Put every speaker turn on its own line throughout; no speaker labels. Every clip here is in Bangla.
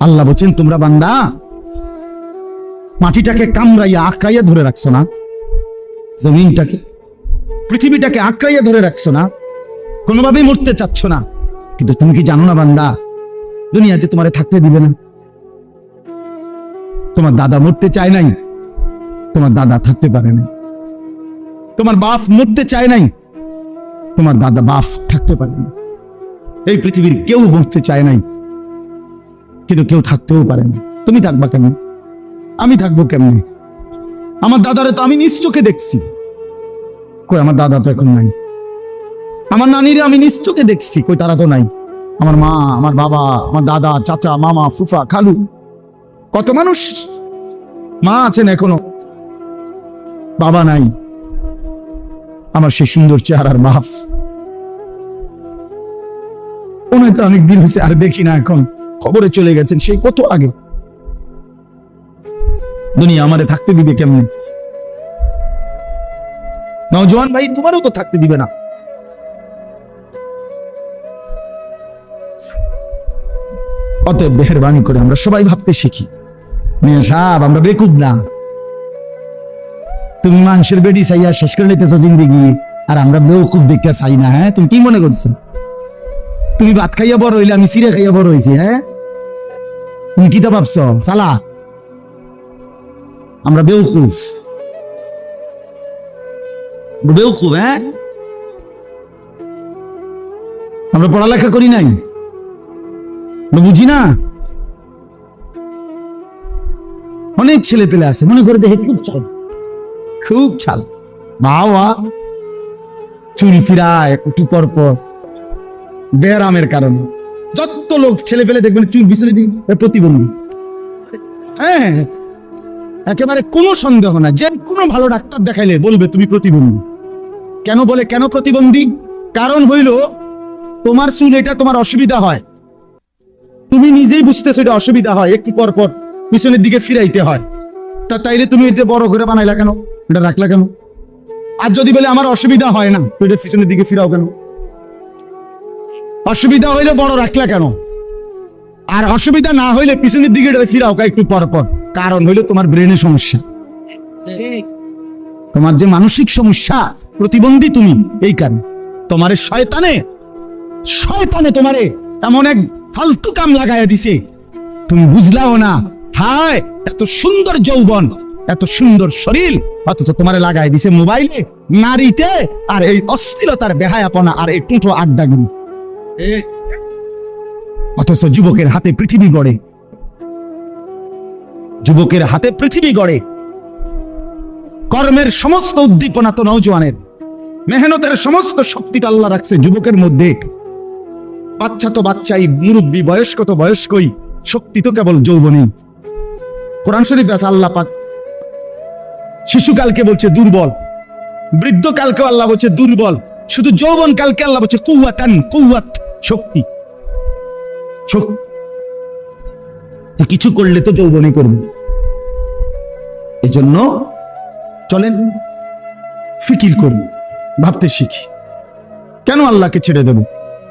আল্লাহ বলছেন তোমরা বান্দা মাটিটাকে কামড়াইয়া আঁকড়াইয়া ধরে রাখছো না, জমিনটাকে পৃথিবীটাকে আঁকড়াইয়া ধরে রাখছো না, কোনোভাবেই মরতে চাচ্ছ না। কিন্তু তুমি কি জানো না বান্দা, দুনিয়া যে তোমারে থাকতে দিবে না। তোমার দাদা মরতে চায় নাই, তোমার দাদা থাকতে পারে নাই। তোমার বাপ মরতে চায় নাই, তোমার দাদা বাপ থাকতে পারে না। এই পৃথিবীর কেউ মরতে চায় নাই, কিন্তু কেউ থাকতেও পারে না। তুমি থাকবা কেমন? আমি থাকবো কেমনি? আমার দাদারে তো আমি নিজ চোখে দেখছি, কই আমার দাদা তো এখন নাই। আমার নানিরে আমি নিজ চোখে দেখছি, কই তারা তো নাই। আমার মা, আমার বাবা, আমার দাদা, চাচা, মামা, ফুফা, খালু, কত মানুষ। মা আছেন এখনো, বাবা নাই। আমার সেই সুন্দর চেহারার বাপ ওনায় তো অনেকদিন হয়েছে আর দেখি না, এখন খবরে চলে গেছেন সেই কত আগে। দুনিয়া আমারে থাকতে দিবে কেমনে? নওজোয়ান ভাই, তোমারও তো থাকতে দিবে না। অতএব মেহেরবানি করে আমরা সবাই ভাবতে শিখি। মিয়া সাহেব, আমরা বেকুব না। তুমি মানুষের বেডি চাইয়া শেষ করে নিতেছো জিন্দিগি, আর আমরা বেউকুফ দেখতে চাই না। হ্যাঁ, তুমি কি মনে করছো? তুমি ভাত খাইয়া বড় হইলে, আমি চিড়ে খাইয়া বড় হয়েছি। হ্যাঁ, তুমি কি তা ভাবছো? চালা, আমরা বেউকুফ, বেউকুফ। হ্যাঁ, আমরা পড়ালেখা করি নাই, বুঝি না। অনেক ছেলে পেলে আছে মনে করে দেখে খুব চাল, খুব চাল। বাবা চুল ফিরায় একটু পর পর ব্যারামের কারণে। যত লোক ছেলে পেলে দেখবেন চুল পিছনে দিকে প্রতিবন্ধী। হ্যাঁ, একেবারে কোনো সন্দেহ না, যে কোনো ভালো ডাক্তার দেখাইলে বলবে তুমি প্রতিবন্ধী। কেন বলে? কেন প্রতিবন্ধী? কারণ হইল তোমার চুল এটা তোমার অসুবিধা হয়, তুমি নিজেই বুঝতেছো এটা অসুবিধা হয়, একটু পর পর পিছনের দিকে ফিরাইতে হয়। তা তাইলে তুমি এটা বড় করে বানাইলা কেন? এটা রাখলা কেন? আর যদি বলে আমার অসুবিধা হয় না, তো এটা পিছনের দিকে ফিরাও কেন? অসুবিধা হইলে বড় রাখলা কেন? আর অসুবিধা না হইলে পিছনের দিকে এটা ফিরাও একটু পর পর। কারণ হইলো তোমার ব্রেনের সমস্যা, তোমার যে মানসিক সমস্যা, প্রতিবন্ধী তুমি। এই কারণে তোমারে শয়তানে তোমারে এমন এক ফালতু কাম লাগাইয়া দিছে, তুমি বুঝলাও না। হায়, এত সুন্দর যৌবন, এত সুন্দর শরীর, অথচ তোমারে লাগাই দিছে মোবাইলে, নারীতে, আর এই অস্থিরতার বেহায়াপনা, আর এই টুঁটো আড্ডাগিরি। অথচ যুবকের হাতে পৃথিবী গড়ে, যুবকের হাতে পৃথিবী গড়ে। কর্মের সমস্ত উদ্দীপনা তো নওজোয়ানের, মেহনতের সমস্ত শক্তি তো আল্লাহ রাখছে যুবকের মধ্যে। বাচ্চা তো বাচ্চাই, মুরব্বী বয়স্ক তো বয়স্কই, শক্তি তো কেবল যৌবনী। কোরআন শরীফে আছে আল্লাহ পাক শিশুকালকে বলছে দুর্বল, বৃদ্ধকালকে আল্লাহ বলছে দুর্বল, শুধু যৌবন কালকে আল্লাহ বলছে কুওয়াতান, কুওয়াত, শক্তি। কিছু করলে তো যৌবনই করবে। এজন্য চলেন ফিকির করি, ভাবতে শিখি। কেন আল্লাহকে ছেড়ে দেব?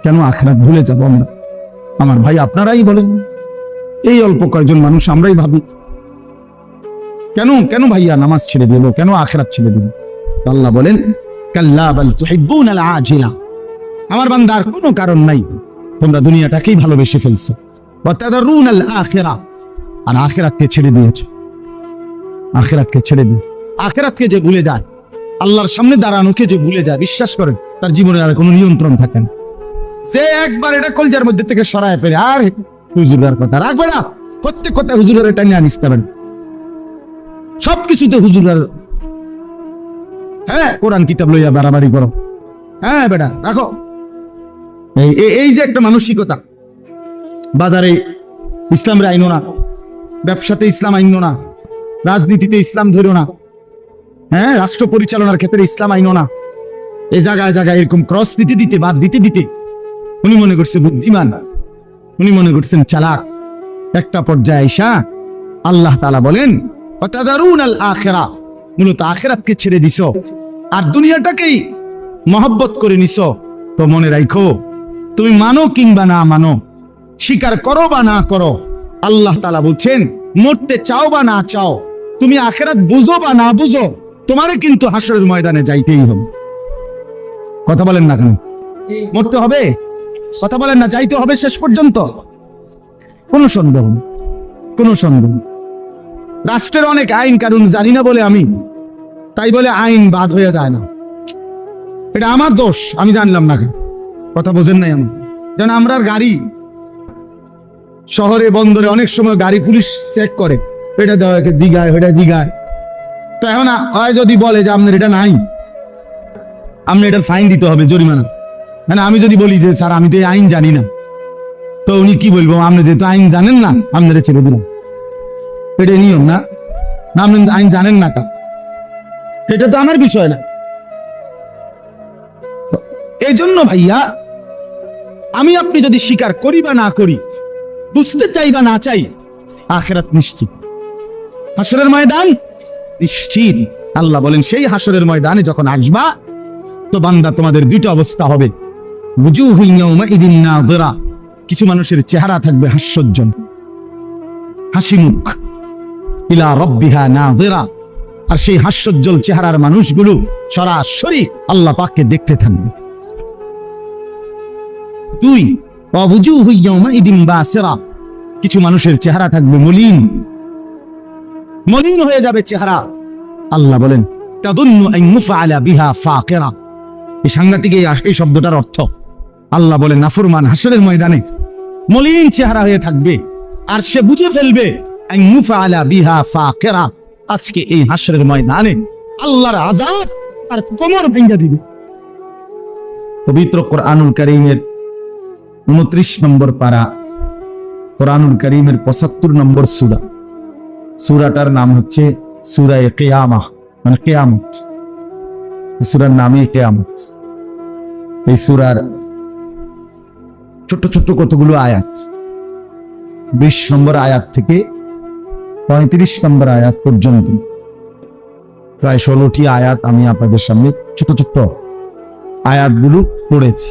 কেন আখিরাত ভুলে যাব আমরা? আমার ভাই, আপনারাই বলেন। এই অল্প কয়েকজন মানুষ আমরাই ভাবি কেন কেন ভাইয়া নামাজ ছেড়ে দিল, কেন আখিরাত ছেড়ে দিল? আল্লাহ বলেন কাল্লা বাল তুহিব্বুনাল আজিলা। আমার বান্দার কোনো কারণ নাই, তোমরা দুনিয়াটাকেই ভালোবেসে ফেলছো। ওয়া তাদারুনাল আখিরা, আর আখিরাতকে ছেড়ে দিয়েছো। আখিরাতকে ছেড়ে দিও। আখিরাতকে যে ভুলে যায়, আল্লাহর সামনে দাঁড়ানোকে যে ভুলে যায়, বিশ্বাস করেন তার জীবনে আর কোনো নিয়ন্ত্রণ থাকে না। সে একবার এটা কলজার মধ্যে থেকে সরায় ফেলে, আর হুজুরের কথা রাখবে না। প্রত্যেক কথা হুজুরের এটা নিয়ে আনিস পারেন, সবকিছুতে হুজুরের। হ্যাঁ, কোরআন কিতাব লইয়া বাড়াবাড়ি করো। হ্যাঁ বেটা, রাখো। এই যে একটা মানসিকতা, বাজারে ইসলামের আইনো না, ব্যবসাতে ইসলাম আইনো না, রাজনীতিতে ইসলাম ধরো না, হ্যাঁ, রাষ্ট্র পরিচালনার ক্ষেত্রে ইসলাম আইনো না। এই জায়গায় জায়গায় এরকম ক্রস দিতে দিতে, বাদ দিতে দিতে উনি মনে করছে বুদ্ধিমান, উনি মনে করছেন চালাক। একটা পর্যায়ে আইসা আল্লাহ তাআলা বলেন ওয়াতাদারুনাল আখিরা, মূলত আখিরাতকে ছেড়ে দিছো আর দুনিয়াটাকেই মহব্বত করে নিছো। তো মনে রাখো, তুমি মানো কিংবা না মানো, স্বীকার করো বা না করো, আল্লাহ তাআলা বলছেন, মরতে চাও বা না চাও, তুমি আখিরাত বুঝো বা না বুঝো, তোমারে কিন্তু হাসরের ময়দানে যাইতেই হবে। কথা বলেন না কেন? মরতে হবে, কথা বলেন না, যাইতে হবে শেষ পর্যন্ত। কোনো সন্দেহ নেই, কোনো সন্দেহ নেই। রাষ্ট্রের অনেক আইন কানুন জানি না বলে আমি, তাই বলে আইন বাদ হয়ে যায় না। এটা আমার দোষ, আমি জানলাম না। কথা বোঝেন নাই আমি? যেন আমরার গাড়ি শহরে বন্দরে অনেক সময় গাড়ি পুলিশ চেক করে, এটা দেওয়া জিগায়, ওটা জিগায়। তো এখন হয় যদি বলে যে আপনার এটা নাই, আপনি এটার ফাইন দিতে হবে, জরিমানা। মানে আমি যদি বলি যে স্যার আমি তো এই আইন জানি না, তো উনি কি বলবো, আপনি যেহেতু আইন জানেন না আপনারা ছেড়ে দিলাম। এটা নিয়ম না? না আপনি আইন জানেন না কা, এটা তো আমার বিষয় না। এই জন্য ভাইয়া, আমি আপনি যদি স্বীকার করি বা না করি, বুঝতে চাই বা না চাই, আখিরাত নিশ্চিত, হাসরের ময়দান নিশ্চিত। আল্লাহ বলেন, সেই হাসরের ময়দানে যখন আসবা, তো বান্দা তোমাদের দুইটা অবস্থা হবে। বুজুহুন ইয়াউমাইদিন নাযিরা, কিছু মানুষের চেহারা থাকবে হাস্যোজ্জ্বল, হাসি মুখ, ইলা রাব্বিহা নাযিরা, আর সেই হাস্যোজ্জ্বল চেহারার মানুষগুলো সরাসরি আল্লাহ পাককে দেখতে থাকবে। দুই, ওয়াজুহুন ইয়াউমাইদিন বাসিরা, কিছু মানুষের চেহারা থাকবে মলিন, মলিন হয়ে যাবে চেহারা। আল্লাহ বলেন, তাদুন্নু আন ইউফআলা বিহা ফাকিরা। এই সাংঘাতিক এই শব্দটার অর্থ, আল্লাহ বলেন নাফরমান হাসরের ময়দানে মলিন চেহারা হয়ে থাকবে, আর সে বুঝে ফেলবে আন ইউফআলা বিহা ফাকিরা, আজকে এই হাসরের ময়দানে আল্লাহর আযাব আর কোমর ভেঙে দিবে। পবিত্র কোরআনুল কারীমের 29 নম্বর পারা, কোরআনুল কারীমের 75 নম্বর সূরা, সূরাটার নাম হচ্ছে সূরা কিয়ামাহ, মানে কিয়ামত। এই সূরার নামই কিয়ামত। এই সূরার ছোট্ট ছোট্ট কতগুলো আয়াত, 20 নম্বর আয়াত থেকে 35 নম্বর আয়াত পর্যন্ত প্রায় 16টি আয়াত আমি আপনাদের সামনে ছোট ছোট্ট আয়াতগুলো পড়েছি।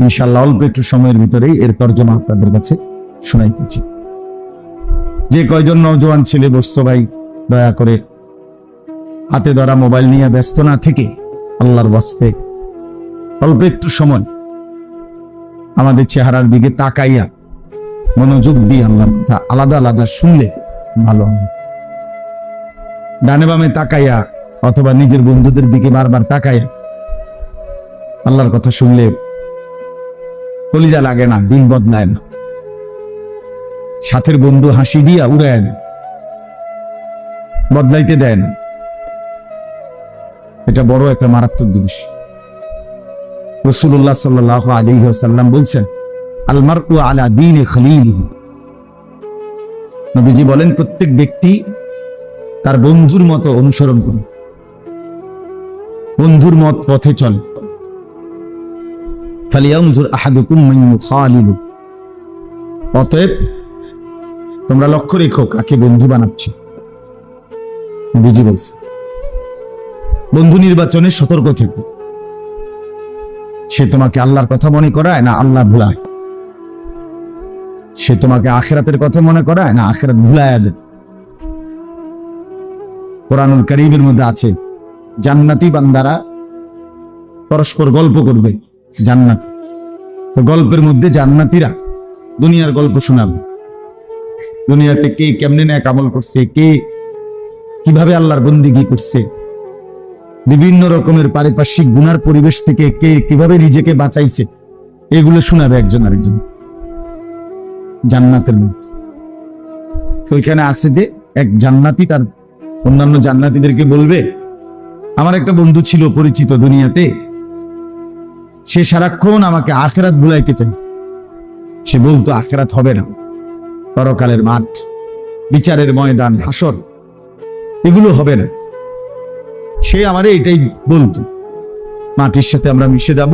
ইনশাআল্লাহ অল্প একটু সময়ের ভিতরেই এর তর্জমা আপনাদের কাছে শোনাইতেছি। যে কয়জন নওজোয়ান ছেলে বসছো ভাই, দয়া করে হাতে ধরা মোবাইল নিয়ে ব্যস্ত না থেকে আল্লাহর ওয়াস্তে অল্প একটু সময় আমাদের চেহারার দিকে তাকাইয়া মনোযোগ দিয়ে আল্লাহর কথা আলাদা আলাদা শুনলে ভালো হবে। ডানে বামে তাকাইয়া অথবা নিজের বন্ধুদের দিকে বারবার তাকাইয়া আল্লাহর কথা শুনলে কলিজা লাগে না, দিন বদলায় না। সাথের বন্ধু হাসি দিয়া উড়ায় না, বদলাইতে দেয় না। এটা বড় একটা মারাত্মক জিনিস। রাসূলুল্লাহ সাল্লাল্লাহু আলাইহি ওয়াসাল্লাম বলছেন, আল মারউ আলা দীনি খলিলিহি। নবীজি বলেন, প্রত্যেক ব্যক্তি তার বন্ধুর মতো অনুসরণ করে, বন্ধুর মত পথে চলে। ফালিয়ানজুর আহাদুকুম মান ইউখালিলু, অতএব তোমরা লক্ষ্য রেখো কাকে বন্ধু বানাচ্ছ। নবীজি বলছে, বন্ধু নির্বাচনে সতর্ক থেকো। সে তোমাকে আল্লাহর কথা মনে করায় না আল্লাহ ভুলায়, সে তোমাকে আখিরাতের কথা মনে করায় না আখিরাত ভুলায় দেয়। কোরআনুল কারীমের মধ্যে আছে, জান্নাতি বান্দারা পরস্পর গল্প করবে জান্নাত। তো গল্পের মধ্যে জান্নাতীরা দুনিয়ার গল্প শোনাবে, দুনিয়াতে কে কেমনে নেক আমল করছে, কে কিভাবে আল্লাহর বন্দেগী করছে, বিভিন্ন রকমের পারিপার্শ্বিক গুনার পরিবেশ থেকে কে কিভাবে নিজেকে বাঁচাইছে, এগুলো শোনাবে একজন আরেকজন জান্নাতের মধ্যে। তো এখানে আছে যে এক জান্নাতি তার অন্যান্য জান্নাতীদেরকে বলবে, আমার একটা বন্ধু ছিল পরিচিত দুনিয়াতে, সে সারাক্ষণ আমাকে আখিরাত ভুলাইতে চাই। সে বলতো আখিরাত হবে না, পরকালের মাঠ, বিচারের ময়দান, হাসর, এগুলো হবে না। সে আমারে এটাই বলতো, মাটির সাথে আমরা মিশে যাব,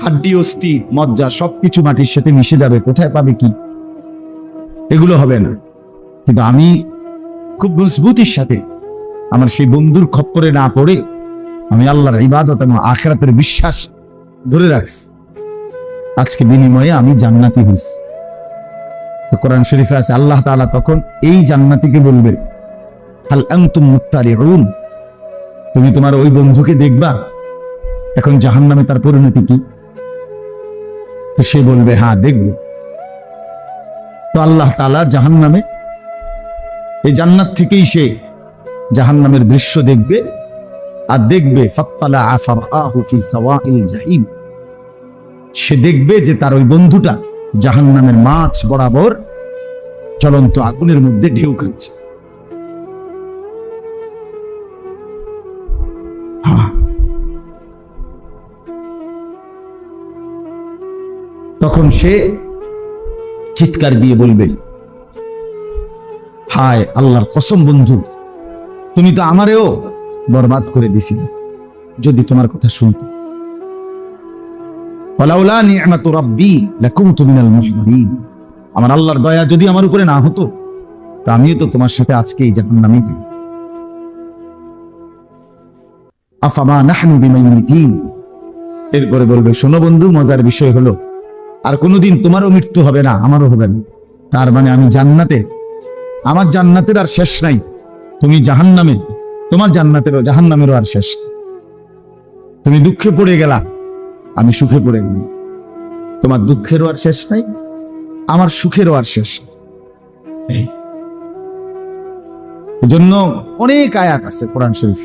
হাড্ডি অস্থি মজ্জা সবকিছু মাটির সাথে মিশে যাবে, কোথায় পাবে কি, এগুলো হবে না। কিন্তু আমি খুব মজবুতির সাথে আমার সেই বন্ধুর খপ্পরে না পড়ে আমি আল্লাহর ইবাদত এবং আখিরাতের বিশ্বাস ধরে রাখছি। আজকে বিনিময়ে আমি জান্নাতি হইছি। তো কোরআন শরীফে আছে আল্লাহ তাআলা তখন এই জান্নাতীকে বলবে, হাল আনতুম মুত্তালিউন, তুমি তোমার ওই বন্ধুকে দেখবা এখন জাহান্নামে তার পরিণতি কি? তো সে বলবে হ্যাঁ দেখব। তো আল্লাহ তাআলা জাহান্নামে এই জান্নাত থেকেই সে জাহান্নামের দৃশ্য দেখবে, আর দেখবে ফাত্তালা ফারাআহু ফি সাওয়াইল জাহিম, সে দেখবে যে তার ওই বন্ধুটা জাহান্নামের মাছ বরাবর জ্বলন্ত আগুনের মধ্যে ঢেউ খাচ্ছে। তখন সে চিৎকার দিয়ে বলবে, হায় আল্লাহর কসম বন্ধু, তুমি তো আমারেও বরবাদ করে দিছিলে যদি তোমার কথা শুনতে। ওয়ালাউলা নি'মাতু রাব্বি লাকুনতু মিনাল মুহদারিন, আমার আল্লাহর দয়া যদি আমার উপরে না হতো তা আমিও তো তোমার সাথে আজকে এই জাহান্নামে থাকতাম। আফামা নাহনু বিমাইতিন, এরপরে বলবে শোনো বন্ধু, মজার বিষয় হলো আর কোনোদিন তোমারও মৃত্যু হবে না, আমারও হবে না। তার মানে আমি জান্নাতে, আমার জান্নাতের আর শেষ নাই, তুমি জাহান্নামে, তোমার জান্নাতেরও জাহান্নামেরও আর শেষ। তুমি দুঃখে পড়ে গেলা, আমি সুখে পড়ে গেলাম, তোমার দুঃখেরও আর শেষ নাই, আমার সুখেরও আর শেষ নেই। এজন্য অনেক আয়াত আছে কোরআন শরীফ,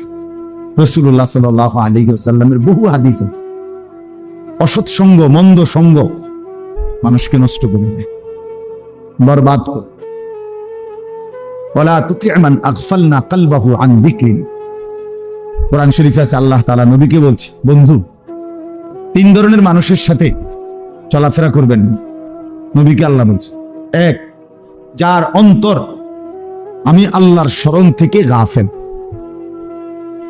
রাসূলুল্লাহ সাল্লাল্লাহু আলাইহি ওয়াসাল্লামের বহু হাদিস আছে। অসৎ সঙ্গ, মন্দ সঙ্গ মানুষকে নষ্ট করে দেয়, বরবাদ করে। ওয়ালা তুতি' মান আগফালনা কলবাহু আন যিকরিনা, কোরআন শরীফে আছে আল্লাহ তাআলা নবীকে বলছে, বন্ধু তিন ধরনের মানুষের সাথে চলাফেরা করবেন। নবীকে আল্লাহ বলছে, এক, যার অন্তর আমি আল্লাহর স্মরণ থেকে গাফেল,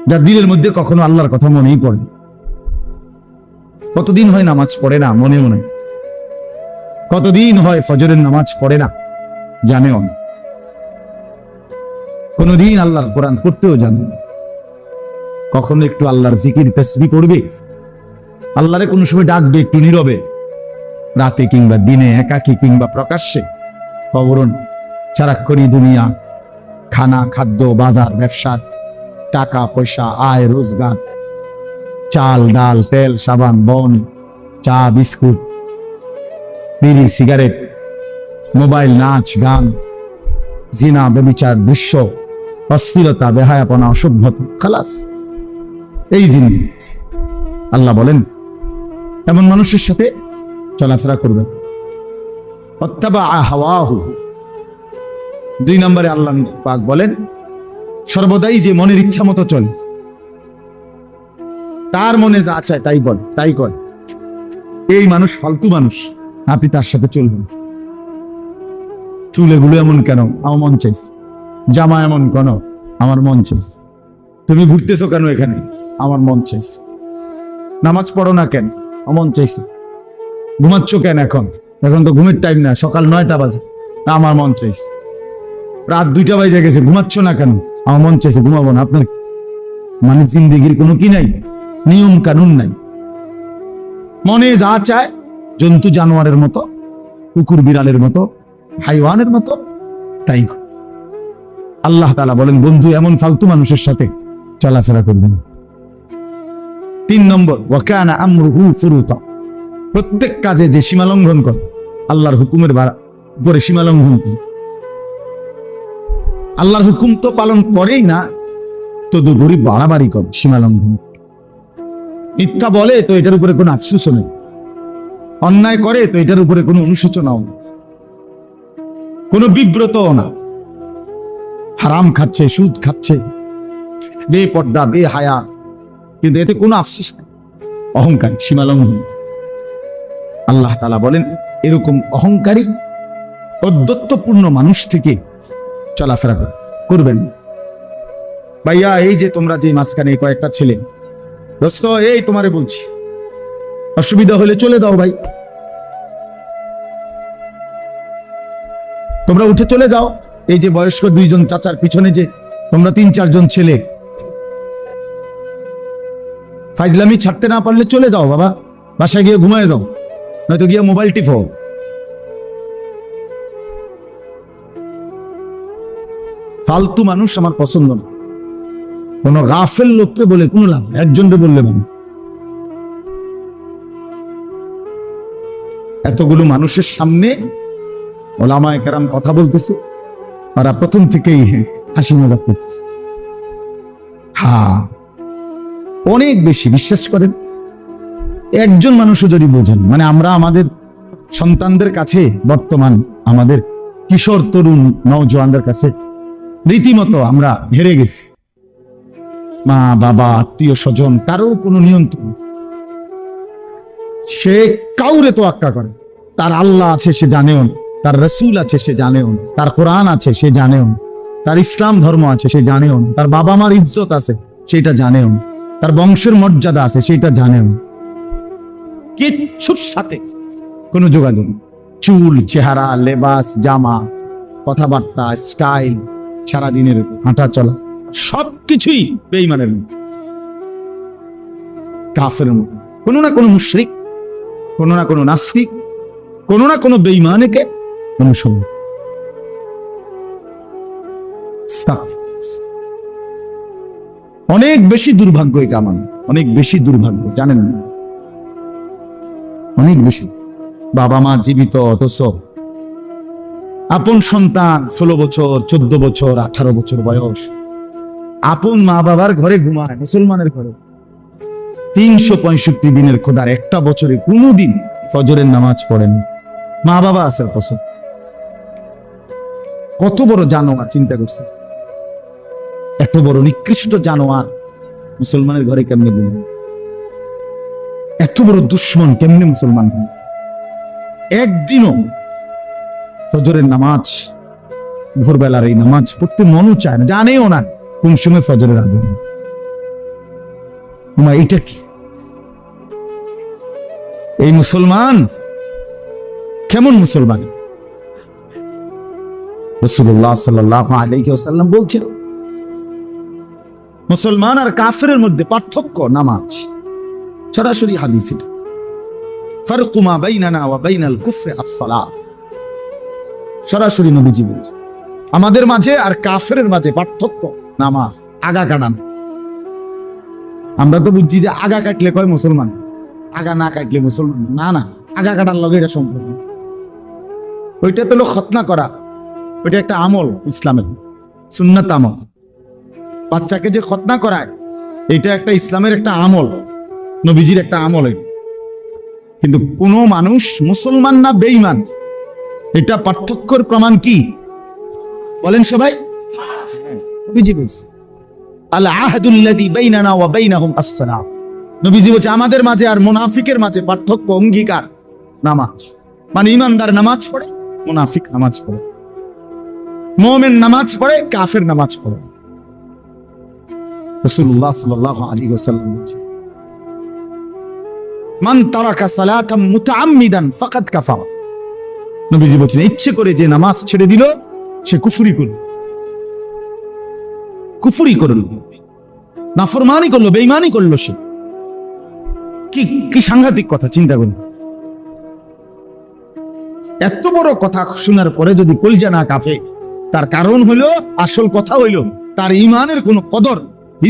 যার দিলের মধ্যে কখনো আল্লাহর কথা মনেই পড়ে, কতদিন হয় নামাজ পড়ে না, মনেও নেই, কতদিন হয় ফজরের নামাজ পড়ে না, জানেও না, কোনদিন আল্লাহর কোরআন পড়তেও জানে না, কখনো একটু আল্লাহর জিকির তাসবিহ করবে, আল্লাহরে কোনো সময় ডাকবে একটু নীরবে, রাতে কিংবা দিনে, একাকী কিংবা প্রকাশ্যে, খবরন সারাক্ষণই দুনিয়া, খানা, খাদ্য, বাজার, ব্যবসা, টাকা পয়সা, আয় রোজগার, চাল ডাল, তেল, সাবান, বন, চা, বিস্কুট, বিড়ি, সিগারেট, মোবাইল, নাচ গান, জিনা, ব্যভিচার, দৃশ্য, অশ্লীলতা, বেহায়াপনা, অসভ্যতা, খালাস, এই জিনিস। আল্লাহ বলেন এমন মানুষের সাথে চলাফেরা করবে। দুই নম্বরে আল্লাহ পাক বলেন সর্বদাই যে মনের ইচ্ছা মতো চলে, তার মনে যা চায় তাই বল, তাই কর, এই মানুষ ফালতু মানুষ, আপনি তার সাথে চলবেন। চুল এগুলো এমন কেন, আমার মন চাইছে, জামা এমন কেন, আমার মন চাইছে, তুমি ঘুরতেছো কেন এখানে, আমার মন চাইছে, নামাজ পড়ো না কেন, মন চাইছে, ঘুমাচ্ছ কেন এখন, এখন তো ঘুমের টাইম না, সকাল 9টা বাজে, আমার মন চাইছে, রাত 2টা বাজে গেছে, ঘুমাচ্ছ না কেন, আমার মন চাইছে, ঘুমাবো না। আপনার মানে জিন্দেগির কোনো কি নাই, নিয়ম কানুন নাই, মনে যা চায়, জন্তু জানোয়ারের মতো, কুকুর বিড়ালের মতো, হাইওয়ানের মতো তাই। আল্লাহ তাআলা বলেন বন্ধু এমন ফালতু মানুষের সাথে চলাফেরা করবেন। 3 নম্বর, ওয়া কানা আমরুহু ফুরুতা, প্রত্যেক কাজে যে সীমা লঙ্ঘন করে, আল্লাহর হুকুমের উপরে সীমা লঙ্ঘন করে, আল্লাহর হুকুম তো পালন করেই না, তদুপরি বাড়াবাড়ি করে, সীমা লঙ্ঘন, মিথ্যা বলে তো এটার উপরে কোনো আফসোসও নেই, অন্যায় করে তো এটার উপরে কোনো অনুশোচনাও নেই, কোনো বিব্রতও না, হারাম খাচ্ছে, সুদ খাচ্ছে, বেপর্দা, বেহায়া, কিন্তু এতে কোনো আফসোস নেই, অহংকারী, সীমা লঙ্ঘন। আল্লাহ তাআলা বলেন এরকম অহংকারী, অদ্যত্বপূর্ণ মানুষ থেকে চলাফেরা করবেন। ভাইয়া এই যে তোমরা যে মাঝখানে কয়েকটা ছেলে, দোস্ত এই তোমারে বলছি, অসুবিধা হলে চলে যাও ভাই, তোমরা উঠে চলে যাও। এই যে বয়স্ক 2 জন চাচার পিছনে যে তোমরা 3-4 জন ছেলে, ফাইজলামি ছাড়তে না পারলে চলে যাও বাবা, বাসায় গিয়ে ঘুমায় যাও, নয়তো গিয়া মোবাইল টিপো। ফালতু মানুষ আমার পছন্দ না। কোন গাফেল লোককে বলে কোনো লাভ নেই, একজনকে বললে মানে। এতগুলো মানুষের সামনে ওলামায়ে কেরাম কথা বলতেছে, ওরা প্রথম থেকেই হাসি মজাক করতেছে। হ্যাঁ, অনেক বেশি বিশ্বাস করেন। একজন মানুষও যদি বোঝেন, মানে আমরা আমাদের সন্তানদের কাছে, বর্তমান আমাদের কিশোর তরুণ নওজওয়ানদের কাছে রীতিমতো আমরা হেরে গেছি। মা বাবা আত্মীয় স্বজন কারো কোনো নিয়ন্ত্রণ, সে কাউরে তোয়াক্কা করে। তার আল্লাহ আছে সে জানেও না, তার রসুল আছে সে জানেও না, তার কোরআন আছে সে জানেও না, তার ইসলাম ধর্ম আছে সে জানেও না, তার বাবা মার ইজ্জত আছে সেটা জানেও না, তার বংশের মর্যাদা আছে সেটা জানেও না। কিচ্ছুর সাথে কোনো যোগাযোগ নেই। চুল, চেহারা, লেবাস, জামা, কথাবার্তা, স্টাইল, সারাদিনের হাঁটা চলা সবকিছুই বেঈমানের মতো, কাফের মতো। কোনো না কোনো মুশরিক, কোনো না কোনো নাস্তিক, কোনো না কোনো বেঈমানকে অনুসরণ। অনেক বেশি দুর্ভাগ্য এটা আমার, অনেক বেশি দুর্ভাগ্য, জানেন না? অনেক বেশি। বাবা মা জীবিত, অথচ আপন সন্তান 16 বছর, 14 বছর, 18 বছর বয়স, আপন মা বাবার ঘরে ঘুমায়, মুসলমানের ঘরে। 365 দিনের খোদার একটা বছরে কোনোদিন ফজরের নামাজ পড়েন। মা বাবা আছে অথচ। কত বড় জানোয়ার, চিন্তা করছে। এত বড় নিকৃষ্ট জানোয়ার মুসলমানের ঘরে কেমনে ঘুমায়? এত বড় দুশ্মন কেমনে মুসলমান হয়? একদিনও ফজরের নামাজ, ভোরবেলার এই নামাজ পড়তে মনও চায় না, জানেও না কোন সময় ফজরের আজান। এটা কি? এই মুসলমান কেমন মুসলমান? রাসূলুল্লাহ সাল্লাল্লাহু আলাইহি ওয়াসাল্লাম বলছেন, মুসলমান আর কাফেরের মধ্যে পার্থক্য নামাজ। সরাসরি হাদিস এটা। ফারকু মা বাইনানা ওয়া বাইনাল কুফরি আস-সালাত। সরাসরি নবীজি বলেছেন, আমাদের মাঝে আর কাফেরের মাঝে পার্থক্য নামাজ। আগা কাটান। আমরা তো বুঝছি যে আগা কাটলে কয় মুসলমান, আগা না কাটলে মুসলমান না। না, আগা কাটার লগে এটা সম্পর্ক। ওইটা তো খতনা করা, ওইটা একটা আমল, ইসলামের সুন্নাত আমল। বাচ্চাকে যে খতনা করায়, এটা একটা ইসলামের একটা আমল, নবীজির একটা আমল। কিন্তু কোন মানুষ মুসলমান না বেঈমান, এটা পার্থক্যের প্রমাণ কি বলেন সবাই? নবীজি বলছে, আল আহদুল্লাযী বাইনানা ওয়া বাইনাহুম আস-সালাত। নবীজি বলছে, আমাদের মাঝে আর মুনাফিকের মাঝে পার্থক্য, অঙ্গীকার নামাজ। মানে ঈমানদার নামাজ পড়ে, মুনাফিক নামাজ পড়ে, মুমিন নামাজ পড়ে, কাফের নামাজ পড়ে। রাসূলুল্লাহ সাল্লাল্লাহু আলাইহি ওয়াসাল্লাম বলেছেন, মান তারাকা সালাতাম মুতাআম্মিদান ফাকাদ কাফারা। নবীজি বলেছেন, ইচ্ছে করে যে নামাজ ছেড়ে দিল সে কুফরি করল, কুফরি করল, নাফরমানি করলো, বেঈমানি করলো। সে কি সাংঘাতিক কথা, চিন্তা করুন। এত বড় কথা শোনার পরে যদি কলিজা না কাঁপে, তার কারণ হলো, আসল কথা হইল, তার ঈমানের কোনো কদর,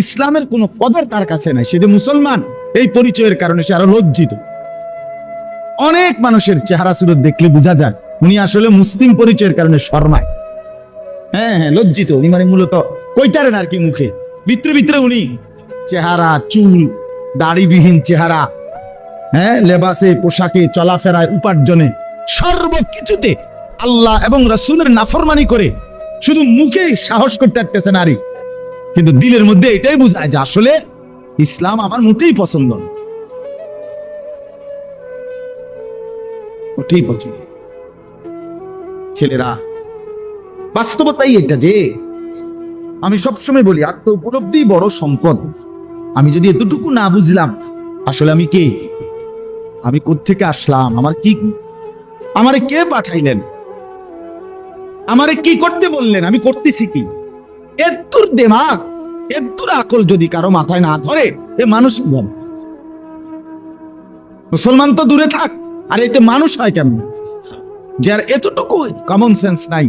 ইসলামের কোনো কদর তার কাছে নাই। সে যে মুসলমান এই পরিচয়ের কারণে সে আরো লজ্জিত। অনেক মানুষের চেহারা সুরত দেখলে বোঝা যায় উনি আসলে মুসলিম পরিচয়ের কারণে শর্মায়। হ্যাঁ, লজ্জিত। উনি মানে মূলত কইতারেন আর কি, মুখে ভিতরে ভিতরে উনি চেহারা, চুল, দাড়িবিহীন চেহারা, হ্যাঁ, লেবাসে, পোশাকে, চলাফেরায়, উপার্জনে, সর্বকিছুতে আল্লাহ এবং রাসূলের নাফরমানি করে শুধু মুখে সাহস করতে পারতেছে নারী, কিন্তু দিলের মধ্যে এটাই বোঝায় যে আসলে ইসলাম আমার মোটেই পছন্দ না, মোটেই পছন্দ। ছেলেরা, বাস্তবতাই এটা যে আমি সবসময় বলি, আত্ম উপলব্ধি বড় সম্পদ। আমি যদি এতটুকু না বুঝলাম আসলে আমি কে, আমি কোত্থেকে আসলাম, আমার কি, আমারে কে পাঠাইলেন, আমারে কি করতে বললেন, আমি করতেছি কি, এত্তুর দিমাগ, এত্তুর আকল যদি কারো মাথায় না ধরে, এ মানুষ মুসলমান তো দূরে থাক, আর এতে মানুষ হয় কেমন? যার এতটুকু কমন সেন্স নাই,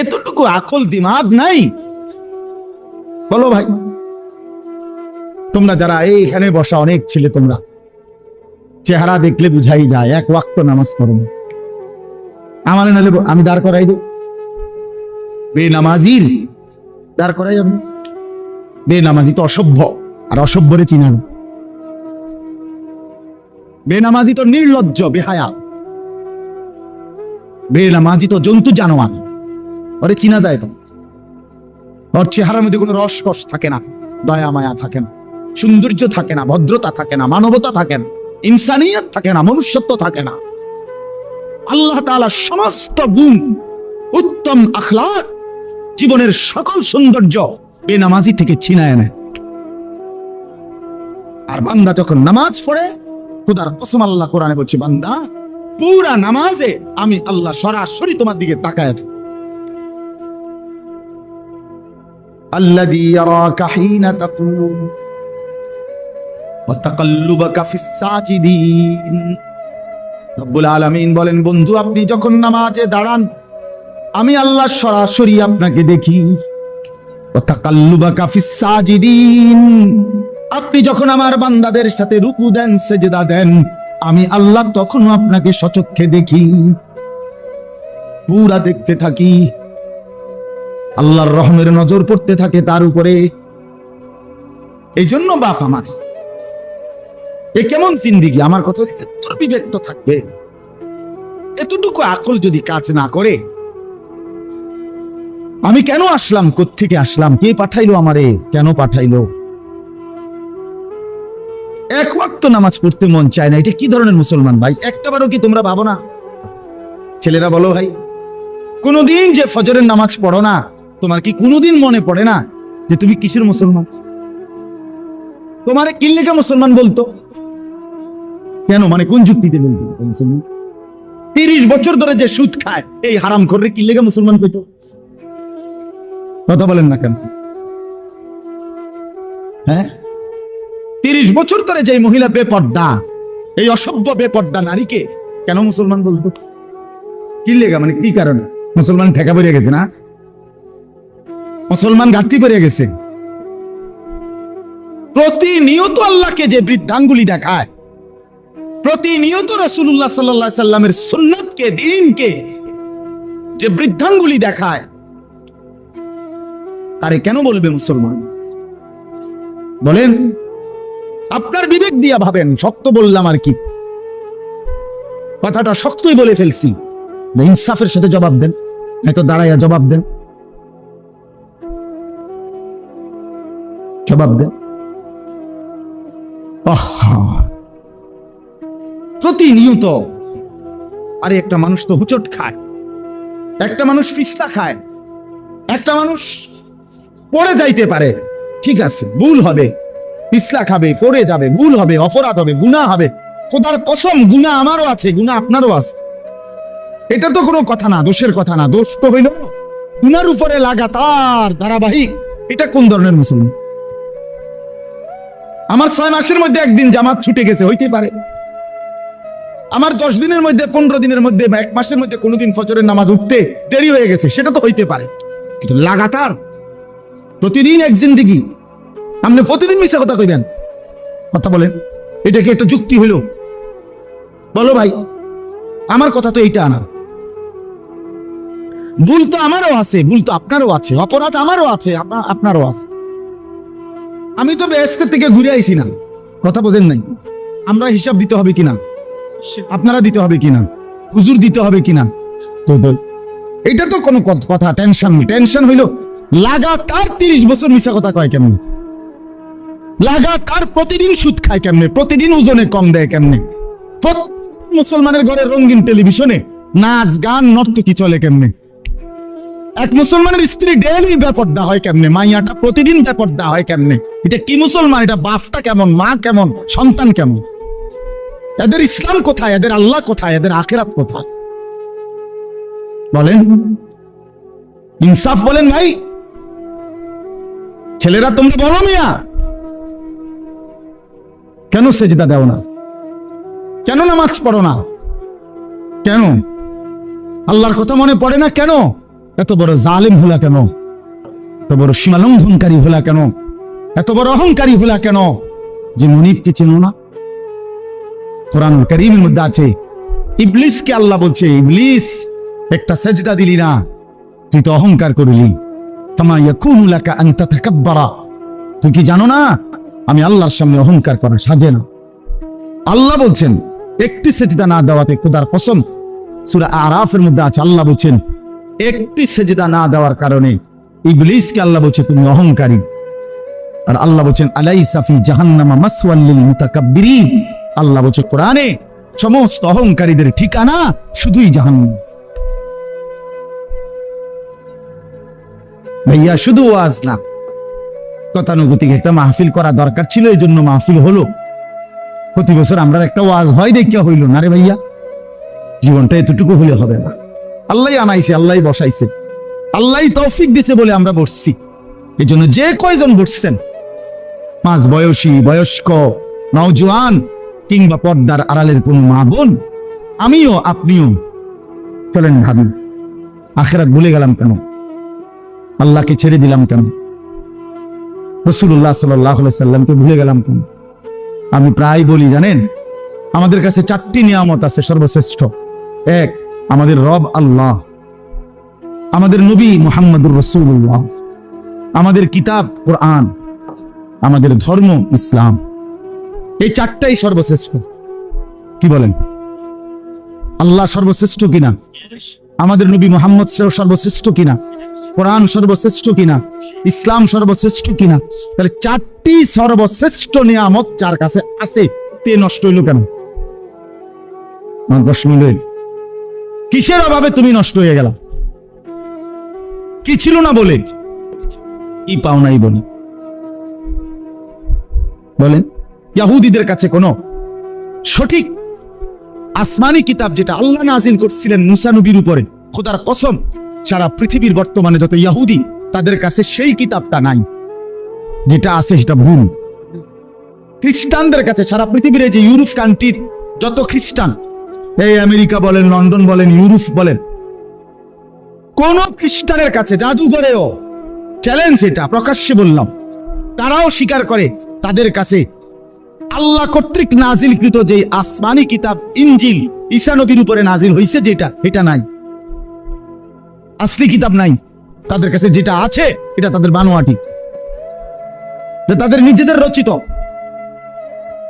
এতটুকু আকল দিমাগ নাই। বলো ভাই, তোমরা যারা এইখানে বসা অনেক ছেলে, তোমরা চেহারা দেখলে বুঝাই যায় এক ওয়াক্ত নামাজ পড়ো। আমার নাহলে আমি দাঁড় করাই দেব, বেনামাজির দাঁড় করাই আমি। বেনামাজি তো অসভ্য, আর অসভ্যরে চিনা যায়। বেনামাজি তো নির্লজ্জ, বেহায়া। বেনামাজি তো জন্তু জানোয়ার, ওরে চিনা যায় তো। ওর চেহারার মধ্যে কোনো রসকস থাকে না, দয়া মায়া থাকে না, সৌন্দর্য থাকে না, ভদ্রতা থাকে না, মানবতা থাকে না, ইনসানিয়ত থাকে না, মনুষ্যত্ব থাকে না। আল্লাহ তাআলা সমস্ত গুণ, উত্তম আখলাক, জীবনের সকল সৌন্দর্য বেনামাজি থেকে ছিনায় নেয়। আর বান্দা যখন নামাজ পড়ে, খোদার কসম আল্লাহ কোরআনে বলছে, বান্দা পুরা নামাজে আমি আল্লাহ সরাসরি তোমার দিকে তাকায় থাকি। আল্লাযী ইয়ারাকা হিনা তাকুম ওয়া তাকাল্লুবাকা ফিস সাজিদিন। রব্বুল আলামিন বলেন, বন্ধু আপনি যখন নামাজে দাঁড়ান, আমি আল্লাহ সরাসরি আপনাকে দেখি। ওয়া তাকাল্লুবাকা ফিস সাজিদিন, আপনি যখন আমার বান্দাদের সাথে রুকু দেন, সেজদা দেন, আমি আল্লাহ তখনও আপনাকে সচক্ষে দেখি, পুরা দেখতে থাকি। আল্লাহর রহমের নজর পড়তে থাকে তার উপরে। এই জন্য বাপ আমার, এ কেমন জিন্দিগি? আমার কথা এত বিবেক তো থাকবে, এতটুকু আকল যদি কাজ না করে, আমি কেন আসলাম, কোত্থেকে আসলাম, কে পাঠাইলো আমারে, কেন পাঠাইলো? এক ওয়াক্ত নামাজ পড়তে মন চায় না, এটা কি ধরনের মুসলমান ভাই? একটাবারও কি তোমরা ভাবো না? ছেলেরা বলো ভাই, কোনদিন যে ফজরের নামাজ পড়ো না, তোমার কি কোনদিন মনে পড়ে না যে তুমি কিসের মুসলমান? তোমারে কি লেগে মুসলমান বলতো? কেন, মানে কোন যুক্তিতে বলতো মুসলমান? 30 বছর ধরে যে সুদ খায়, এই হারাম করে কি লেগে মুসলমান কইতো? কথা বলেন না কেন? হ্যাঁ, 30 বছর ধরে যে মহিলা বেপর্দা, এই অসভ্য বেপর্দা নারীকে কেন মুসলমান বলতো? কি লেগা, মানে কি কারণে? মুসলমান ঠেকা পড়ে গেছে না, মুসলমান ঘাটতি পড়ে গেছে। প্রতিনিয়ত আল্লাহকে যে বৃদ্ধাঙ্গুলি দেখায়, প্রতিনিয়ত রাসূলুল্লাহ সাল্লাল্লাহু আলাইহি সাল্লামের সুন্নাতকে, দ্বীনকে যে বৃদ্ধাঙ্গুলি দেখায়, তারে কেন বলবে মুসলমান? বলেন, আপনার বিবেক দিয়া ভাবেন। শক্ত বললাম আর কি, কথাটা শক্তই বলে ফেলছি, ইনসাফের সাথে জবাব দেন, হয়তো দাঁড়াইয়া জবাব দেন, জবাব দেন। প্রতিনিয়ত, আরে একটা মানুষ তো হুচট খায়, একটা মানুষ ফিসলা খায়, একটা মানুষ পড়ে যাইতে পারে, ঠিক আছে, ভুল হবে, পিছলা খাবে, পড়ে যাবে, ভুল হবে, অপরাধ হবে, গুনাহ হবে। খোদার কসম, গুনাহ আমারও আছে, গুনাহ আপনারও আছে, এটা তো কোনো কথা না, দোষের কথা না। দোষ তো হইল গুনার উপরে লাগাতার ধারাবাহিক। এটা কোন ধরনের মুসলমান? আমার 6 মাসের মধ্যে একদিন জামাত ছুটে গেছে, হইতে পারে। আমার 10 দিনের মধ্যে, 15 দিনের মধ্যে, 1 মাসের মধ্যে কোনোদিন ফজরের নামাজ উঠতে দেরি হয়ে গেছে, সেটা তো হইতে পারে। কিন্তু লাগাতার প্রতিদিন এক জিন্দেগি, আপনি প্রতিদিন মিশা কথা কইবেন? কথা বলেন, এটা কি একটা যুক্তি হইল? বলো ভাই, আমার কথা তো এইটা না। ভুল তো আমারও আছে, ভুল তো আপনারও আছে, অপরাধ আমারও আছে, আপনারও আছে। আমি তো বেহেশতের থেকে ঘুরে আইছি না, কথা বোঝেন নাই? আমরা হিসাব দিতে হবে কিনা, আপনারা দিতে হবে কিনা, হুজুর দিতে হবে কিনা, তো এটা তো কোনো কথা। টেনশন হইল লাগাতার 30 বছর মিশা কথা কয় কেমনে, লাগাতার প্রতিদিন সুদ খায় কেমনে, প্রতিদিন ওজনে কম দেয় কেমনে, মুসলমানের ঘরে রঙিন টেলিভিশনে নাচ গান নর্তকী চলে কেমনে, এক মুসলমানের স্ত্রী ডেইলি বেপর্দা হয় কেমনে, মাইয়াটা প্রতিদিন বেপর্দা হয় কেমনে? এটা কি মুসলমান? এটা বাপটা কেমন, মা কেমন, সন্তান কেমন? এদের ইসলাম কোথায়, এদের আল্লাহ কোথায়, এদের আখিরাত কোথায়? বলেন, ইনসাফ বলেন ভাই। ছেলেরা তোমরা বলো মিয়া, কেন সেজদা দাও না? কেন নামাজ পড়ো না? কেন আল্লাহর কথা মনে পড়ে না? কেন এত বড় জালিম হলা? কেন এত বড় সীমালঙ্ঘনকারী হলা? কেন এত বড় অহংকারী হলা? কেন যে মনিবকে চেনো না? কোরআনুল কারীমের মধ্যে আছে, ইবলিসকে আল্লাহ বলছে, ইবলিস একটা সেজদা দিলি না, তুই তো অহংকার করলি। ফামা ইয়াকুনু লাকা আন তাতাকাব্বারা, তুই কি জানো না আমি আল্লাহর সামনে অহংকার করা সাজে না। আল্লাহ বলছেন একটি সেজদা না দেওয়াতে, খোদার কসম, সূরা আরাফের মধ্যে আছে, আল্লাহ বলছেন একটি সেজদা না দেওয়ার কারণে ইবলিসকে আল্লাহ বলছে তুমি অহংকারী। আর আল্লাহ বলছেন আলাইসা ফি জাহান্নামা মাসওয়াল লিল মুতাকাব্বিরিন, আল্লাহ বলছে কোরআনে সমস্ত অহংকারীদের ঠিকানা শুধুই জাহান্নাম। ভাইয়া শুধু ওয়াজ না, গতানুগতিক একটা মাহফিল করা দরকার ছিল, এই জন্য মাহফিল হলো। প্রতি বছর আমরা একটা ওয়াজ হয় দেখিয়া হইল না রে ভাইয়া, জীবনটা এতটুকু হলে হবে না। আল্লাহ আনাইছে, আল্লাহ বসাইছে, আল্লাহ তৌফিক দিছে বলে আমরা বসছি। এই জন্য যে কয়জন বসছেন, মাঝ বয়সী, বয়স্ক, নওজোয়ান কিংবা পর্দার আড়ালের কোন মা বোন, আমিও আপনিও চলেন ভাবি, আখিরাত ভুলে গেলাম কেন? আল্লাহকে ছেড়ে দিলাম কেন? রাসূলুল্লাহ সাল্লাল্লাহু আলাইহি সাল্লামকে ভুলে গেলাম কেন? আমি প্রায় বলি জানেন, আমাদের কাছে 4টি নিয়ামত আছে সর্বশ্রেষ্ঠ। এক, আমাদের রব আল্লাহ, আমাদের নবী মুহাম্মদুর রাসূলুল্লাহ, আমাদের কিতাব কোরআন, আমাদের ধর্ম ইসলাম। এই 4টাই সর্বশ্রেষ্ঠ। কি বলেন? আল্লাহ সর্বশ্রেষ্ঠ কিনা? আমাদের নবী মুহাম্মদ সর্বশ্রেষ্ঠ কিনা? কোরআন সর্বশ্রেষ্ঠ কিনা? ইসলাম সর্বশ্রেষ্ঠ কিনা? তাহলে 4টি সর্বশ্রেষ্ঠ নিয়ামত যার কাছে আছে, তে নষ্ট হইল কেন? প্রশ্ন হইল, কিসের অভাবে তুমি নষ্ট হয়ে গেল? কি ছিল না বলে? কি পাও নাই বলে? বলেন, ইহুদিদের কাছে কোনো সঠিক আসমানি কিতাব যেটা আল্লাহ নাজিল করছিলেন মুসা নবীর উপরে, খোদার কসম সারা পৃথিবীর বর্তমানে যত ইহুদি, তাদের কাছে সেই কিতাবটা নাই। যেটা আছে সেটা ভুল। খ্রিস্টানদের কাছে, সারা পৃথিবীর যে ইউরোপ কান্ট্রির যত খ্রিস্টান, এই আমেরিকা বলেন, লন্ডন বলেন, ইউরোপ বলেন, কোন খ্রিস্টানের কাছে, জাদুঘরেও চ্যালেঞ্জ, এটা প্রকাশ্যে বললাম, তারাও স্বীকার করে তাদের কাছে আল্লাহ কর্তৃক নাজিলকৃত যে আসমানি কিতাব ইনজিল ঈসা নবীর উপরে নাজিল হয়েছে, যেটা, এটা নাই। আসলি কিতাব নাই তাদের কাছে। যেটা আছে এটা তাদের বানোয়াটি, তাদের নিজেদের রচিত।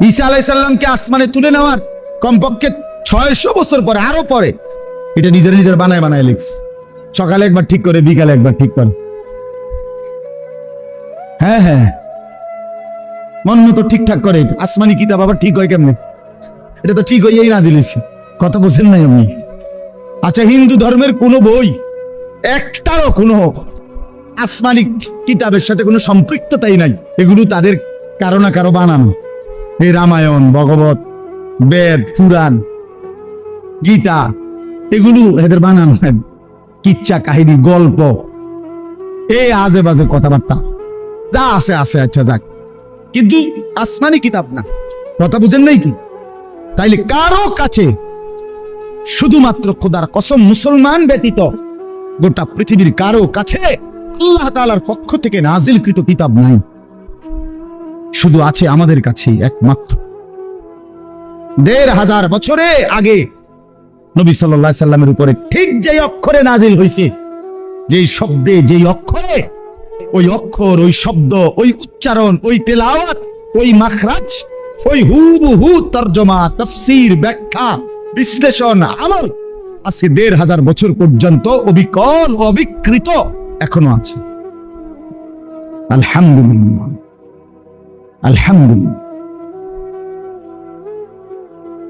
ঈসা আলাইহিস সালামকে আসমানে তুলে নেওয়ার কমপক্ষে 600 বছর পরে, আরো পরে, এটা নিজের বানায় লিখছে। সকালে একবার ঠিক করে, বিকালে একবার ঠিক করে। হ্যাঁ, মন মতো ঠিকঠাক করে। আসমানি কিতাব আবার ঠিক হয় কেমনে? এটা তো ঠিক হইয়াই নাজিল হয়েছে। কথা বুঝেন নাই আপনি? আচ্ছা, হিন্দু ধর্মের কোন বই একটারও কোনো আসমানি কিতাবের সাথে কোনো সম্পৃক্ততাই নাই। এগুলো তাদের কারো না কারো বানানো। এই রামায়ণ, ভগবত, বেদ, পুরাণ, গীতা, এগুলো এদের বানানো, কিচ্ছা কাহিনী, গল্প, এই আজে বাজে কথাবার্তা যা আছে আছে। আচ্ছা যাক, কিন্তু আসমানি কিতাব না। কথা বুঝেন নাই কি? তাইলে কারো কাছে, শুধুমাত্র খোদার কসম, মুসলমান ব্যতীত গোটা পৃথিবীর কারো কাছে আল্লাহ তাআলার পক্ষ থেকে নাজিলকৃত কিতাব নাই। শুধু আছে আমাদের কাছে একমাত্র। 1500 বছরে আগে নবী সাল্লাল্লাহু আলাইহি সাল্লামের উপরে ঠিক যেই অক্ষরে নাজিল হয়েছে, যেই শব্দে, যেই অক্ষরে, ওই অক্ষর, ওই শব্দ, ওই উচ্চারণ, ওই তেলাওয়াত, ওই মাখরাজ, ওই হুবহু তরজমা, তাফসীর, ব্যাখ্যা, বিশ্লেষণ, আমল আজকে 1500 বছর পর্যন্ত অবিকল, অবিকৃত এখনো আছে। আলহামদুলিল্লাহ, আলহামদুলিল্লাহ।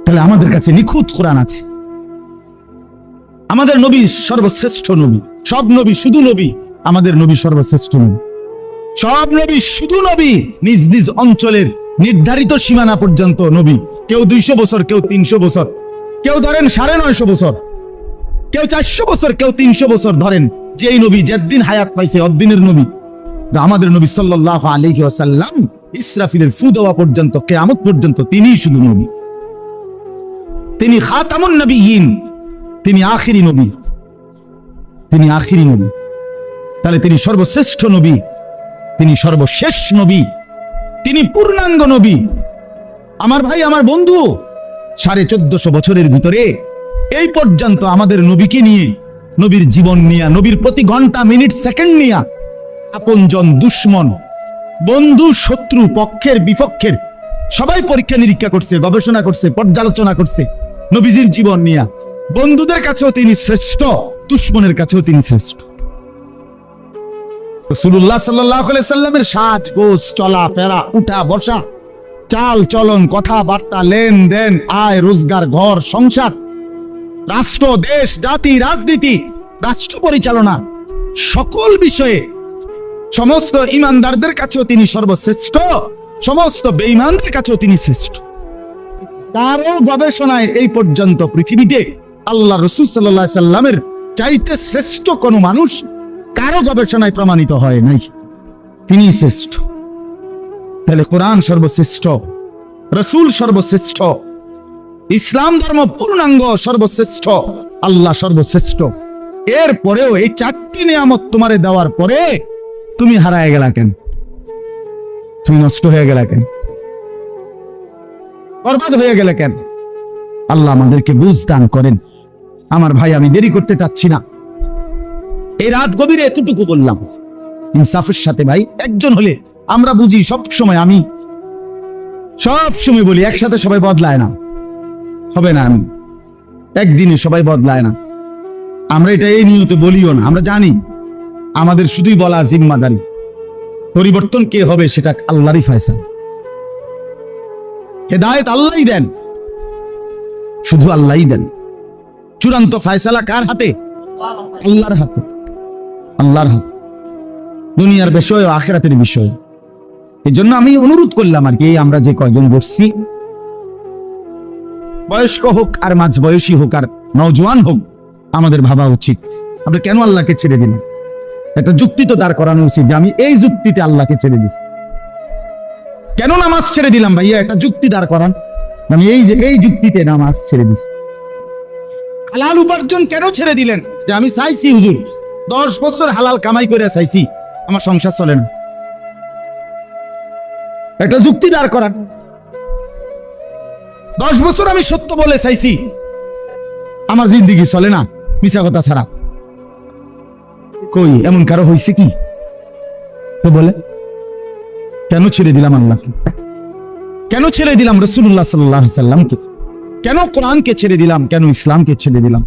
তাহলে আমাদের কাছে নিখুঁত কোরআন আছে। আমাদের নবী সর্বশ্রেষ্ঠ নবী। সব নবী শুধু নবী, আমাদের নবী সর্বশ্রেষ্ঠ নবী। সব নবী শুধু নবী, নিজ নিজ অঞ্চলের নির্ধারিত সীমানা পর্যন্ত নবী। কেউ 200 বছর, কেউ 300 বছর, কেউ ধরেন 950 বছর, কেউ 400 বছর, কেউ 300 বছর ধরেন। যেই নবী যেদিন হায়াত পাইছে অদ্দিনের নবী। আমাদের নবী সাল্লাল্লাহু আলাইহি ওয়াসাল্লাম ইসরাফিলের ফু দেওয়া পর্যন্ত, কিয়ামত পর্যন্ত তিনিই শুধু নবী। তিনি খাতামুন নবিয়্যিন, তিনি আখিরি নবী, তিনি আখিরি নবী। তাহলে তিনি সর্বশ্রেষ্ঠ নবী, তিনি সর্বশেষ নবী, তিনি পূর্ণাঙ্গ নবী। আমার ভাই, আমার বন্ধু, 1450 বছরের ভিতরে এই পর্যন্ত আমাদের নবীকে নিয়ে, নবীর জীবন নিয়ে, নবীর প্রতি ঘন্টা মিনিট সেকেন্ড নিয়ে আপনজন দুশ্মন বন্ধু শত্রু পক্ষের বিপক্ষের সবাই পরীক্ষা নিরীক্ষা করছে, গবেষণা করছে, পর্যালোচনা করছে নবীজির জীবন নিয়ে। বন্ধুদের কাছেও তিনি শ্রেষ্ঠ, দুশ্মনের কাছেও তিনি শ্রেষ্ঠ। রাসূলুল্লাহ সাল্লাল্লাহু আলাইহি সাল্লামের সাজ গোজ, চলা ফেরা, উঠা বসা, চাল চলন, কথাবার্তা, লেনদেন, আয় রোজগার, ঘর সংসার, রাষ্ট্র, দেশ, জাতি, রাজনীতি, রাষ্ট্র পরিচালনা, সকল বিষয়ে সমস্ত ইমানদারদের কাছেও তিনি সর্বশ্রেষ্ঠ, সমস্ত বেঈমানদের কাছেও তিনি শ্রেষ্ঠ। তারও গবেষণায় এই পর্যন্ত পৃথিবীতে আল্লাহ রাসূল সাল্লাল্লাহু আলাইহি সাল্লামের চাইতে শ্রেষ্ঠ কোন মানুষ কারো গবেষণায় প্রমাণিত হয় নাই, তিনি শ্রেষ্ঠ। তাহলে কোরআন সর্বশ্রেষ্ঠ, রাসূল সর্বশ্রেষ্ঠ, ইসলাম ধর্ম পূর্ণাঙ্গ সর্বশ্রেষ্ঠ, আল্লাহ সর্বশ্রেষ্ঠ। এরপরেও এই 4টি নিয়ামত তোমারে দেওয়ার পরে তুমি হারায় গেলা কেন? তুমি নষ্ট হয়ে গেলা কেন? বরবাদ হয়ে গেলে কেন? আল্লাহ আমাদেরকে বুঝ দান করেন। আমার ভাই, আমি দেরি করতে চাচ্ছি না, এই রাত গভীরে এতটুকু বললাম ইনসাফের সাথে। ভাই, একজন হলে আমরা বুঝি, সব সময় বলি একসাথে সবাই বদলায় না, হবে না, আমি একদিনে সবাই বদলায় না। আমরা এটা এই নিয়তে বলিও না, আমরা জানি আমাদের শুধুই বলা জিম্মাদারি, পরিবর্তন কে হবে সেটা আল্লাহরই ফয়সালা। হেদায়েত আল্লাহই দেন, শুধু আল্লাহই দেন। চূড়ান্ত ফয়সালা কার হাতে? আল্লাহর হাতে, আল্লাহর হাতে, দুনিয়ার বিষয় ও আখিরাতের বিষয়। এই জন্য আমি অনুরোধ করলাম আর কি, আমরা যে কয়জন বসছি, বয়স্ক হোক আর মাঝ বয়সী হোক আর নওজোয়ান হোক, আমাদের ভাবা উচিত আমরা কেন আল্লাহকে ছেড়ে দিলাম। একটা যুক্তি তো দাঁড় করানো উচিত যে আমি এই যুক্তিতে আল্লাহকে ছেড়ে দিছি। কেন নামাজ ছেড়ে দিলাম ভাইয়া? একটা যুক্তি দাঁড় করান, আমি এই যুক্তিতে নামাজ ছেড়ে দিছি। হালাল উপার্জন কেন ছেড়ে দিলেন? যে আমি চাইছি হুজুর 10 বছর হালাল কামাই করে চাইছি, আমার সংসার চলে না। একটা যুক্তি দাঁড় করান। 10 বছর আমি সত্য বলে চাইছি, আমার জিন্দেগি চলে না, মিছা কথা ছাড়া। কই এমন কারো হয়েছে কি? তো বলে কেন ছেড়ে দিলাম আল্লাহকে? কেন ছেড়ে দিলাম রাসূলুল্লাহ সাল্লাল্লাহু আলাইহি সাল্লামকে? কেন কোরআনকে ছেড়ে দিলাম? কেন ইসলামকে ছেড়ে দিলাম?